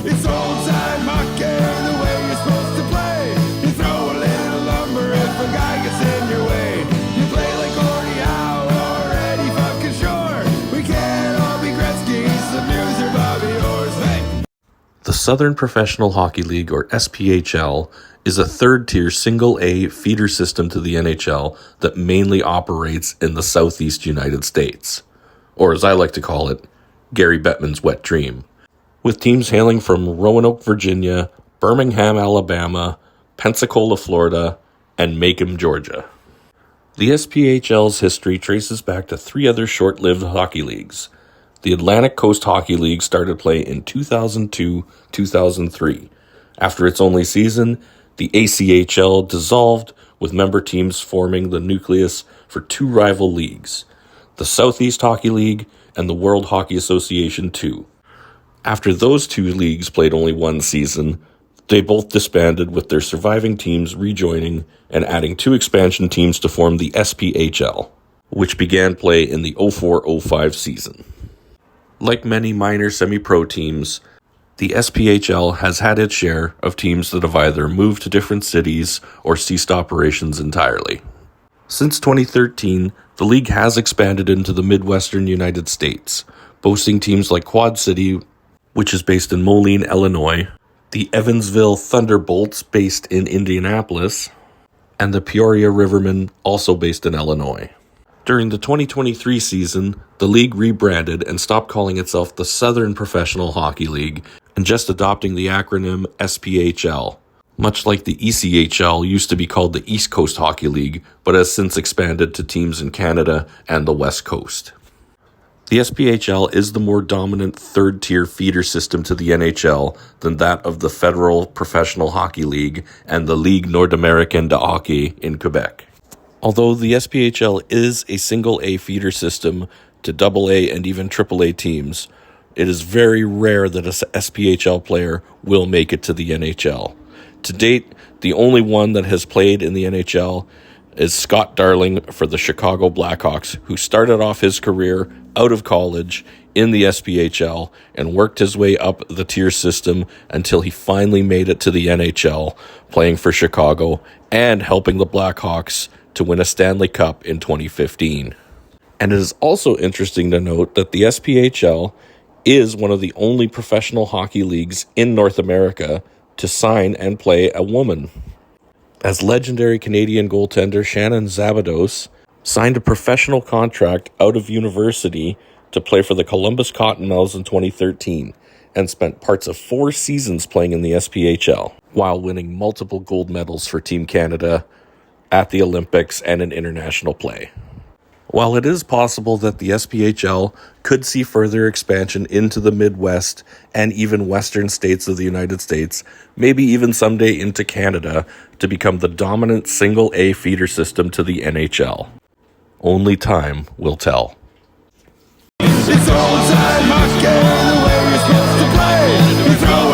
It's old time hockey, the way you're supposed to play. You throw a little lumber if a guy gets in your way. You play like Gordie Howe or Eddie fucking Shore. We can't all be Gretzky, some news or Bobby Orr's. Hey! The Southern Professional Hockey League, or SPHL, is a third-tier single-A feeder system to the NHL that mainly operates in the southeast United States, or as I like to call it, Gary Bettman's wet dream, with teams hailing from Roanoke, Virginia, Birmingham, Alabama, Pensacola, Florida, and Macomb, Georgia. The SPHL's history traces back to three other short-lived hockey leagues. The Atlantic Coast Hockey League started play in 2002-2003. After its only season, the ACHL dissolved, with member teams forming the nucleus for two rival leagues, the Southeast Hockey League and the World Hockey Association 2. After those two leagues played only one season, they both disbanded, with their surviving teams rejoining and adding two expansion teams to form the SPHL, which began play in the 04-05 season. Like many minor semi-pro teams, the SPHL has had its share of teams that have either moved to different cities or ceased operations entirely. Since 2013, the league has expanded into the Midwestern United States, boasting teams like Quad City, which is based in Moline, Illinois, the Evansville Thunderbolts, based in Indianapolis, and the Peoria Rivermen, also based in Illinois. During the 2023 season, the league rebranded and stopped calling itself the Southern Professional Hockey League and just adopting the acronym SPHL, much like the ECHL used to be called the East Coast Hockey League, but has since expanded to teams in Canada and the West Coast. The SPHL is the more dominant third-tier feeder system to the NHL than that of the Federal Professional Hockey League and the Ligue Nord-Américaine de Hockey in Quebec. Although the SPHL is a single-A feeder system to AA and even AAA teams, it is very rare that an SPHL player will make it to the NHL. To date, the only one that has played in the NHL is Scott Darling for the Chicago Blackhawks, who started off his career out of college in the SPHL and worked his way up the tier system until he finally made it to the NHL, playing for Chicago and helping the Blackhawks to win a Stanley Cup in 2015. And it is also interesting to note that the SPHL is one of the only professional hockey leagues in North America to sign and play a woman, as legendary Canadian goaltender Shannon Szabados signed a professional contract out of university to play for the Columbus Cottonmouths in 2013 and spent parts of 4 seasons playing in the SPHL, while winning multiple gold medals for Team Canada at the Olympics and in international play. While it is possible that the SPHL could see further expansion into the Midwest and even western states of the United States, maybe even someday into Canada, to become the dominant single-A feeder system to the NHL, only time will tell. It's old time hockey, the way you're supposed to play. You throw